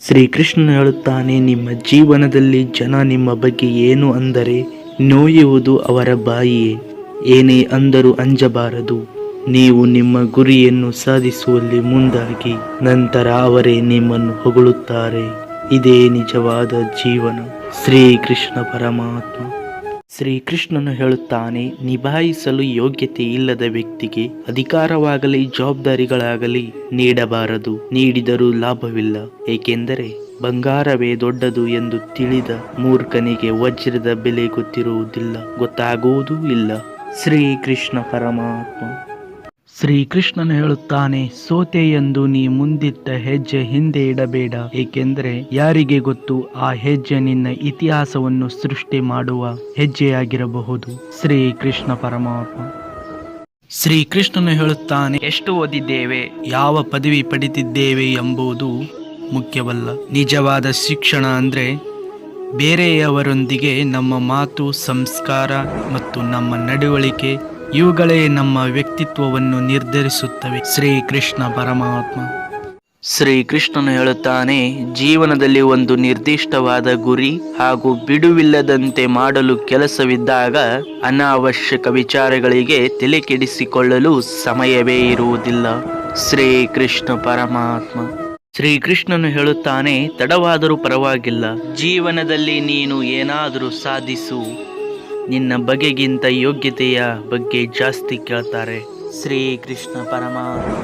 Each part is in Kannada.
ಶ್ರೀಕೃಷ್ಣನು ಹೇಳುತ್ತಾನೆ, ನಿಮ್ಮ ಜೀವನದಲ್ಲಿ ಜನ ನಿಮ್ಮ ಬಗ್ಗೆ ಏನು ಅಂದರೆ ನೋಯುವುದು ಅವರ ಬಾಯಿಯೇ. ಏನೇ ಅಂದರೂ ಅಂಜಬಾರದು. ನೀವು ನಿಮ್ಮ ಗುರಿಯನ್ನು ಸಾಧಿಸುವಲ್ಲಿ ಮುಂದಾಗಿ, ನಂತರ ಅವರೇ ನಿಮ್ಮನ್ನು ಹೊಗಳುತ್ತಾರೆ. ಇದೇ ನಿಜವಾದ ಜೀವನ. ಶ್ರೀಕೃಷ್ಣ ಪರಮಾತ್ಮ. ಶ್ರೀಕೃಷ್ಣನು ಹೇಳುತ್ತಾನೆ, ನಿಭಾಯಿಸಲು ಯೋಗ್ಯತೆ ಇಲ್ಲದ ವ್ಯಕ್ತಿಗೆ ಅಧಿಕಾರವಾಗಲಿ ಜವಾಬ್ದಾರಿಗಳಾಗಲಿ ನೀಡಬಾರದು. ನೀಡಿದರೂ ಲಾಭವಿಲ್ಲ. ಏಕೆಂದರೆ ಬಂಗಾರವೇ ದೊಡ್ಡದು ಎಂದು ತಿಳಿದ ಮೂರ್ಖನಿಗೆ ವಜ್ರದ ಬೆಲೆ ಗೊತ್ತಾಗುವುದೂ ಇಲ್ಲ. ಶ್ರೀಕೃಷ್ಣ ಪರಮಾತ್ಮ. ಶ್ರೀಕೃಷ್ಣನು ಹೇಳುತ್ತಾನೆ, ಸೋತೆ ಎಂದು ನೀ ಮುಂದಿಟ್ಟ ಹೆಜ್ಜೆ ಹಿಂದೆ ಇಡಬೇಡ. ಏಕೆಂದರೆ ಯಾರಿಗೆ ಗೊತ್ತು, ಆ ಹೆಜ್ಜೆ ನಿನ್ನ ಇತಿಹಾಸವನ್ನು ಸೃಷ್ಟಿ ಮಾಡುವ ಹೆಜ್ಜೆಯಾಗಿರಬಹುದು. ಶ್ರೀಕೃಷ್ಣ ಪರಮಾತ್ಮ. ಶ್ರೀಕೃಷ್ಣನು ಹೇಳುತ್ತಾನೆ, ಎಷ್ಟು ಓದಿದ್ದೇವೆ, ಯಾವ ಪದವಿ ಪಡೆದಿದ್ದೇವೆ ಎಂಬುದು ಮುಖ್ಯವಲ್ಲ. ನಿಜವಾದ ಶಿಕ್ಷಣ ಅಂದರೆ ಬೇರೆಯವರೊಂದಿಗೆ ನಮ್ಮ ಮಾತು, ಸಂಸ್ಕಾರ ಮತ್ತು ನಮ್ಮ ನಡವಳಿಕೆ, ಇವುಗಳೇ ನಮ್ಮ ವ್ಯಕ್ತಿತ್ವವನ್ನು ನಿರ್ಧರಿಸುತ್ತವೆ. ಶ್ರೀಕೃಷ್ಣ ಪರಮಾತ್ಮ. ಶ್ರೀಕೃಷ್ಣನು ಹೇಳುತ್ತಾನೆ, ಜೀವನದಲ್ಲಿ ಒಂದು ನಿರ್ದಿಷ್ಟವಾದ ಗುರಿ ಹಾಗೂ ಬಿಡುವಿಲ್ಲದಂತೆ ಮಾಡಲು ಕೆಲಸವಿದ್ದಾಗ ಅನಾವಶ್ಯಕ ವಿಚಾರಗಳಿಗೆ ತಲೆ ಕೆಡಿಸಿಕೊಳ್ಳಲು ಸಮಯವೇ ಇರುವುದಿಲ್ಲ. ಶ್ರೀಕೃಷ್ಣ ಪರಮಾತ್ಮ. ಶ್ರೀಕೃಷ್ಣನು ಹೇಳುತ್ತಾನೆ, ತಡವಾದರೂ ಪರವಾಗಿಲ್ಲ. ಜೀವನದಲ್ಲಿ ನೀನು ಏನಾದರೂ ಸಾಧಿಸು. ನಿನ್ನ ಬಗೆಗಿಂತ ಯೋಗ್ಯತೆಯ ಬಗ್ಗೆ ಜಾಸ್ತಿ ಕೇಳ್ತಾರೆ. ಶ್ರೀಕೃಷ್ಣ ಪರಮಾತ್ಮ.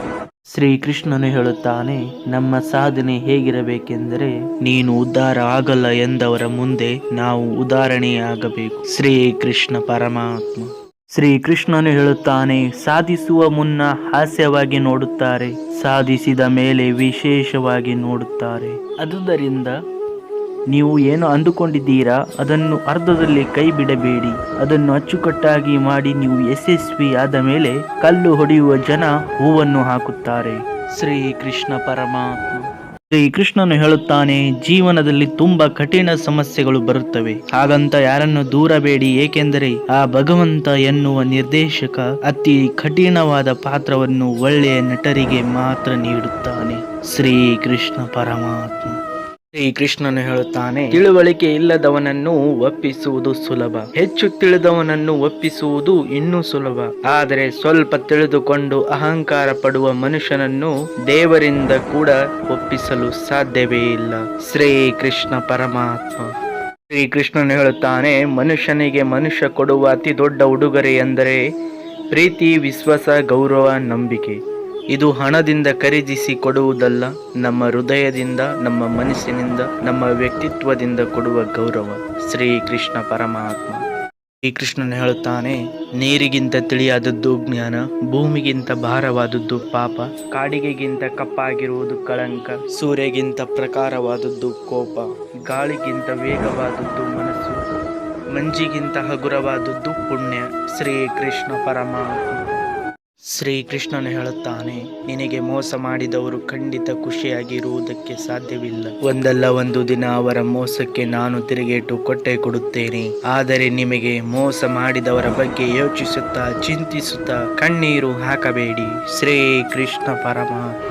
ಶ್ರೀಕೃಷ್ಣನು ಹೇಳುತ್ತಾನೆ, ನಮ್ಮ ಸಾಧನೆ ಹೇಗಿರಬೇಕೆಂದರೆ ನೀನು ಉದ್ಧಾರ ಆಗಲ್ಲ ಎಂದವರ ಮುಂದೆ ನಾವು ಉದಾಹರಣೆಯಾಗಬೇಕು. ಶ್ರೀಕೃಷ್ಣ ಪರಮಾತ್ಮ. ಶ್ರೀಕೃಷ್ಣನು ಹೇಳುತ್ತಾನೆ, ಸಾಧಿಸುವ ಮುನ್ನ ಹಾಸ್ಯವಾಗಿ ನೋಡುತ್ತಾರೆ, ಸಾಧಿಸಿದ ಮೇಲೆ ವಿಶೇಷವಾಗಿ ನೋಡುತ್ತಾರೆ. ಆದುದರಿಂದ ನೀವು ಏನು ಅಂದುಕೊಂಡಿದ್ದೀರಾ ಅದನ್ನು ಅರ್ಧದಲ್ಲಿ ಕೈ ಬಿಡಬೇಡಿ. ಅದನ್ನು ಅಚ್ಚುಕಟ್ಟಾಗಿ ಮಾಡಿ ನೀವು ಯಶಸ್ವಿ ಆದ ಮೇಲೆ ಕಲ್ಲು ಹೊಡೆಯುವ ಜನ ಹೂವನ್ನು ಹಾಕುತ್ತಾರೆ. ಶ್ರೀಕೃಷ್ಣ ಪರಮಾತ್ಮ. ಶ್ರೀಕೃಷ್ಣನು ಹೇಳುತ್ತಾನೆ, ಜೀವನದಲ್ಲಿ ತುಂಬಾ ಕಠಿಣ ಸಮಸ್ಯೆಗಳು ಬರುತ್ತವೆ. ಹಾಗಂತ ಯಾರನ್ನು ದೂರಬೇಡಿ. ಏಕೆಂದರೆ ಆ ಭಗವಂತ ಎನ್ನುವ ನಿರ್ದೇಶಕ ಅತಿ ಕಠಿಣವಾದ ಪಾತ್ರವನ್ನು ಒಳ್ಳೆಯ ನಟರಿಗೆ ಮಾತ್ರ ನೀಡುತ್ತಾನೆ. ಶ್ರೀಕೃಷ್ಣ ಪರಮಾತ್ಮ. ಶ್ರೀಕೃಷ್ಣನು ಹೇಳುತ್ತಾನೆ, ತಿಳುವಳಿಕೆ ಇಲ್ಲದವನನ್ನು ಒಪ್ಪಿಸುವುದು ಸುಲಭ, ಹೆಚ್ಚು ತಿಳಿದವನನ್ನು ಒಪ್ಪಿಸುವುದು ಇನ್ನೂ ಸುಲಭ. ಆದರೆ ಸ್ವಲ್ಪ ತಿಳಿದುಕೊಂಡು ಅಹಂಕಾರ ಪಡುವ ಮನುಷ್ಯನನ್ನು ದೇವರಿಂದ ಕೂಡ ಒಪ್ಪಿಸಲು ಸಾಧ್ಯವೇ ಇಲ್ಲ. ಶ್ರೀಕೃಷ್ಣ ಪರಮಾತ್ಮ. ಶ್ರೀಕೃಷ್ಣನು ಹೇಳುತ್ತಾನೆ, ಮನುಷ್ಯನಿಗೆ ಮನುಷ್ಯ ಕೊಡುವ ಅತಿ ದೊಡ್ಡ ಉಡುಗೊರೆ ಎಂದರೆ ಪ್ರೀತಿ, ವಿಶ್ವಾಸ, ಗೌರವ, ನಂಬಿಕೆ. ಇದು ಹಣದಿಂದ ಖರೀದಿಸಿ ಕೊಡುವುದಲ್ಲ, ನಮ್ಮ ಹೃದಯದಿಂದ, ನಮ್ಮ ಮನಸ್ಸಿನಿಂದ, ನಮ್ಮ ವ್ಯಕ್ತಿತ್ವದಿಂದ ಕೊಡುವ ಗೌರವ. ಶ್ರೀಕೃಷ್ಣ ಪರಮಾತ್ಮ. ಶ್ರೀಕೃಷ್ಣನು ಹೇಳುತ್ತಾನೆ, ನೀರಿಗಿಂತ ತಿಳಿಯಾದದ್ದು ಜ್ಞಾನ, ಭೂಮಿಗಿಂತ ಭಾರವಾದದ್ದು ಪಾಪ, ಕಾಡಿಗೆಗಿಂತ ಕಪ್ಪಾಗಿರುವುದು ಕಳಂಕ, ಸೂರ್ಯಗಿಂತ ಪ್ರಕಾರವಾದದ್ದು ಕೋಪ, ಗಾಳಿಗಿಂತ ವೇಗವಾದದ್ದು ಮನಸ್ಸು, ಮಂಜಿಗಿಂತ ಹಗುರವಾದದ್ದು ಪುಣ್ಯ. ಶ್ರೀಕೃಷ್ಣ ಪರಮಾತ್ಮ. ಶ್ರೀಕೃಷ್ಣನು ಹೇಳುತ್ತಾನೆ, ನಿನಗೆ ಮೋಸ ಮಾಡಿದವರು ಖಂಡಿತ ಖುಷಿಯಾಗಿರುವುದಕ್ಕೆ ಸಾಧ್ಯವಿಲ್ಲ. ಒಂದಲ್ಲ ಒಂದು ದಿನ ಅವರ ಮೋಸಕ್ಕೆ ನಾನು ತಿರುಗೇಟು ಕೊಟ್ಟೇ ಕೊಡುತ್ತೇನೆ. ಆದರೆ ನಿಮಗೆ ಮೋಸ ಮಾಡಿದವರ ಬಗ್ಗೆ ಯೋಚಿಸುತ್ತಾ, ಚಿಂತಿಸುತ್ತಾ ಕಣ್ಣೀರು ಹಾಕಬೇಡಿ. ಶ್ರೀಕೃಷ್ಣ ಪರಮಾತ್ಮ.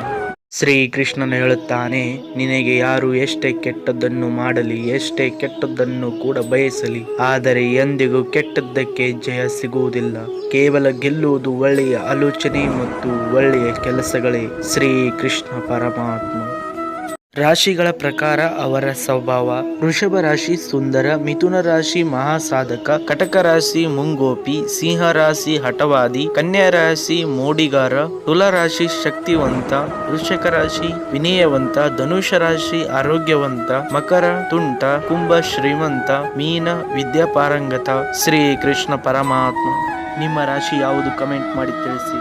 ಶ್ರೀಕೃಷ್ಣನು ಹೇಳುತ್ತಾನೆ, ನಿನಗೆ ಯಾರು ಎಷ್ಟೇ ಕೆಟ್ಟದ್ದನ್ನು ಮಾಡಲಿ, ಎಷ್ಟೇ ಕೆಟ್ಟದ್ದನ್ನು ಕೂಡ ಬಯಸಲಿ, ಆದರೆ ಎಂದಿಗೂ ಕೆಟ್ಟದ್ದಕ್ಕೆ ಜಯ ಸಿಗುವುದಿಲ್ಲ. ಕೇವಲ ಗೆಲ್ಲುವುದು ಒಳ್ಳೆಯ ಆಲೋಚನೆ ಮತ್ತು ಒಳ್ಳೆಯ ಕೆಲಸಗಳೇ. ಶ್ರೀಕೃಷ್ಣ ಪರಮಾತ್ಮ. ರಾಶಿಗಳ ಪ್ರಕಾರ ಅವರ ಸ್ವಭಾವ: ವೃಷಭ ರಾಶಿ ಸುಂದರ, ಮಿಥುನ ರಾಶಿ ಮಹಾಸಾಧಕ, ಕಟಕ ರಾಶಿ ಮುಂಗೋಪಿ, ಸಿಂಹ ರಾಶಿ ಹಠವಾದಿ, ಕನ್ಯಾ ರಾಶಿ ಮೋಡಿಗಾರ, ತುಲಾ ರಾಶಿ ಶಕ್ತಿವಂತ, ವೃಶ್ಚಿಕ ರಾಶಿ ವಿನಯವಂತ, ಧನುಷ ರಾಶಿ ಆರೋಗ್ಯವಂತ, ಮಕರ ತುಂಟ, ಕುಂಭ ಶ್ರೀಮಂತ, ಮೀನ ವಿದ್ಯಾಪಾರಂಗತ. ಶ್ರೀಕೃಷ್ಣ ಪರಮಾತ್ಮ. ನಿಮ್ಮ ರಾಶಿ ಯಾವುದು? ಕಮೆಂಟ್ ಮಾಡಿ ತಿಳಿಸಿ.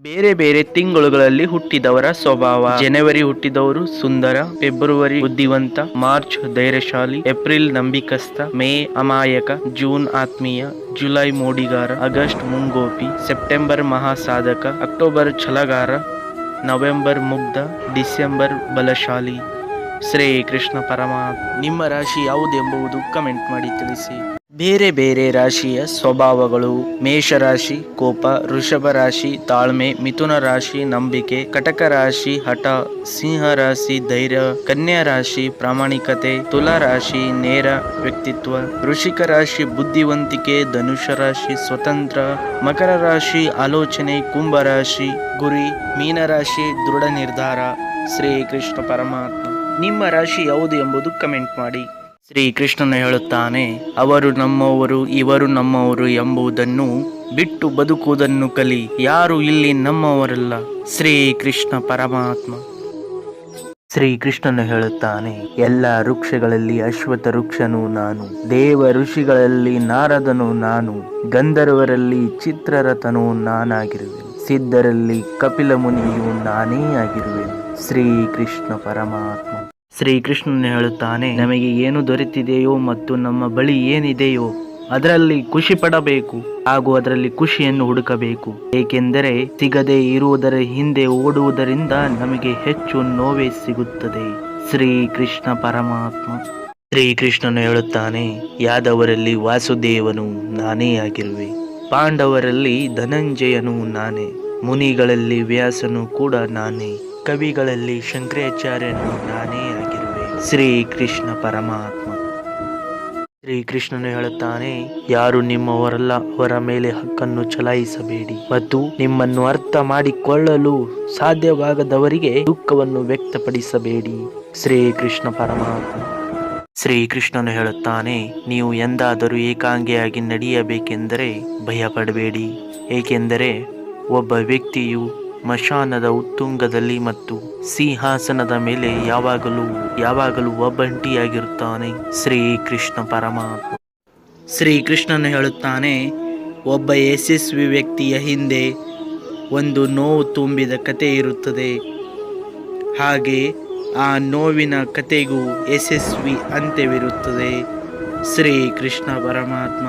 ಬೇರೆ ಬೇರೆ ತಿಂಗಳುಗಳಲ್ಲಿ ಹುಟ್ಟಿದವರ ಸ್ವಭಾವ: ಜನವರಿ ಹುಟ್ಟಿದವರು ಸುಂದರ, ಫೆಬ್ರವರಿ ಬುದ್ಧಿವಂತ, ಮಾರ್ಚ್ ಧೈರ್ಯಶಾಲಿ, ಏಪ್ರಿಲ್ ನಂಬಿಕಸ್ಥ, ಮೇ ಅಮಾಯಕ, ಜೂನ್ ಆತ್ಮೀಯ, ಜುಲೈ ಮೋಡಿಗಾರ, ಆಗಸ್ಟ್ ಮುಂಗೋಪಿ, ಸೆಪ್ಟೆಂಬರ್ ಮಹಾಸಾಧಕ, ಅಕ್ಟೋಬರ್ ಛಲಗಾರ, ನವೆಂಬರ್ ಮುಗ್ಧ, ಡಿಸೆಂಬರ್ ಬಲಶಾಲಿ. ಶ್ರೀಕೃಷ್ಣ ಪರಮಾತ್ಮ. ನಿಮ್ಮ ರಾಶಿ ಯಾವುದೆಂಬುದು ಕಮೆಂಟ್ ಮಾಡಿ ತಿಳಿಸಿ. ಬೇರೆ ಬೇರೆ ರಾಶಿಯ ಸ್ವಭಾವಗಳು: ಮೇಷರಾಶಿ ಕೋಪ, ವೃಷಭ ರಾಶಿ ತಾಳ್ಮೆ, ಮಿಥುನ ರಾಶಿ ನಂಬಿಕೆ, ಕಟಕ ರಾಶಿ ಹಠ, ಸಿಂಹ ರಾಶಿ ಧೈರ್ಯ, ಕನ್ಯಾ ರಾಶಿ ಪ್ರಾಮಾಣಿಕತೆ, ತುಲಾ ರಾಶಿ ನೇರ ವ್ಯಕ್ತಿತ್ವ, ವೃಶ್ಚಿಕ ರಾಶಿ ಬುದ್ಧಿವಂತಿಕೆ, ಧನುಷ ರಾಶಿ ಸ್ವತಂತ್ರ, ಮಕರ ರಾಶಿ ಆಲೋಚನೆ, ಕುಂಭ ರಾಶಿ ಗುರಿ, ಮೀನ ರಾಶಿ ದೃಢ ನಿರ್ಧಾರ. ಶ್ರೀಕೃಷ್ಣ ಪರಮಾತ್ಮ. ನಿಮ್ಮ ರಾಶಿ ಯಾವುದು ಎಂಬುದು ಕಮೆಂಟ್ ಮಾಡಿ. ಶ್ರೀಕೃಷ್ಣನು ಹೇಳುತ್ತಾನೆ, ಅವರು ನಮ್ಮವರು ಇವರು ನಮ್ಮವರು ಎಂಬುದನ್ನು ಬಿಟ್ಟು ಬದುಕುವುದನ್ನು ಕಲಿ. ಯಾರು ಇಲ್ಲಿ ನಮ್ಮವರಲ್ಲ. ಶ್ರೀಕೃಷ್ಣ ಪರಮಾತ್ಮ. ಶ್ರೀಕೃಷ್ಣನು ಹೇಳುತ್ತಾನೆ, ಎಲ್ಲ ವೃಕ್ಷಗಳಲ್ಲಿ ಅಶ್ವತ್ಥ ವೃಕ್ಷನು ನಾನು, ದೇವ ಋಷಿಗಳಲ್ಲಿ ನಾರದನು ನಾನು, ಗಂಧರ್ವರಲ್ಲಿ ಚಿತ್ರರಥನು ನಾನಾಗಿರುವೆನು, ಸಿದ್ಧರಲ್ಲಿ ಕಪಿಲ ಮುನಿಯು ನಾನೇ ಆಗಿರುವೆನು. ಶ್ರೀಕೃಷ್ಣ ಪರಮಾತ್ಮ. ಶ್ರೀಕೃಷ್ಣನು ಹೇಳುತ್ತಾನೆ, ನಮಗೆ ಏನು ದೊರೆತಿದೆಯೋ ಮತ್ತು ನಮ್ಮ ಬಳಿ ಏನಿದೆಯೋ ಅದರಲ್ಲಿ ಖುಷಿ ಪಡಬೇಕು ಹಾಗೂ ಅದರಲ್ಲಿ ಖುಷಿಯನ್ನು ಹುಡುಕಬೇಕು. ಏಕೆಂದರೆ ಸಿಗದೆ ಇರುವುದರ ಹಿಂದೆ ಓಡುವುದರಿಂದ ನಮಗೆ ಹೆಚ್ಚು ನೋವೇ ಸಿಗುತ್ತದೆ. ಶ್ರೀಕೃಷ್ಣ ಪರಮಾತ್ಮ. ಶ್ರೀಕೃಷ್ಣನು ಹೇಳುತ್ತಾನೆ, ಯಾದವರಲ್ಲಿ ವಾಸುದೇವನು ನಾನೇ ಆಗಿರುವೆ, ಪಾಂಡವರಲ್ಲಿ ಧನಂಜಯನು ನಾನೇ, ಮುನಿಗಳಲ್ಲಿ ವ್ಯಾಸನು ಕೂಡ ನಾನೇ, ಕವಿಗಳಲ್ಲಿ ಶಂಕರಾಚಾರ್ಯನು ನಾನೇ ಆಗಿರುವೆ. ಶ್ರೀಕೃಷ್ಣ ಪರಮಾತ್ಮ. ಶ್ರೀಕೃಷ್ಣನು ಹೇಳುತ್ತಾನೆ, ಯಾರು ನಿಮ್ಮವರಲ್ಲ ಅವರ ಮೇಲೆ ಹಕ್ಕನ್ನು ಚಲಾಯಿಸಬೇಡಿ ಮತ್ತು ನಿಮ್ಮನ್ನು ಅರ್ಥ ಮಾಡಿಕೊಳ್ಳಲು ಸಾಧ್ಯವಾಗದವರಿಗೆ ದುಃಖವನ್ನು ವ್ಯಕ್ತಪಡಿಸಬೇಡಿ. ಶ್ರೀಕೃಷ್ಣ ಪರಮಾತ್ಮ. ಶ್ರೀಕೃಷ್ಣನು ಹೇಳುತ್ತಾನೆ, ನೀವು ಎಂದಾದರೂ ಏಕಾಂಗಿಯಾಗಿ ನಡೆಯಬೇಕೆಂದರೆ ಭಯಪಡಬೇಡಿ. ಏಕೆಂದರೆ ಒಬ್ಬ ವ್ಯಕ್ತಿಯು ಮಶಾನದ ಉತ್ತುಂಗದಲ್ಲಿ ಮತ್ತು ಸಿಂಹಾಸನದ ಮೇಲೆ ಯಾವಾಗಲೂ ಒಬ್ಬಂಟಿಯಾಗಿರುತ್ತಾನೆ. ಶ್ರೀಕೃಷ್ಣ ಪರಮಾತ್ಮ. ಶ್ರೀಕೃಷ್ಣನು ಹೇಳುತ್ತಾನೆ, ಒಬ್ಬ ಯಶಸ್ವಿ ವ್ಯಕ್ತಿಯ ಹಿಂದೆ ಒಂದು ನೋವು ತುಂಬಿದ ಕತೆ ಇರುತ್ತದೆ. ಹಾಗೆ ಆ ನೋವಿನ ಕತೆಗೂ ಯಶಸ್ವಿ ಅಂತ್ಯವಿರುತ್ತದೆ. ಶ್ರೀಕೃಷ್ಣ ಪರಮಾತ್ಮ.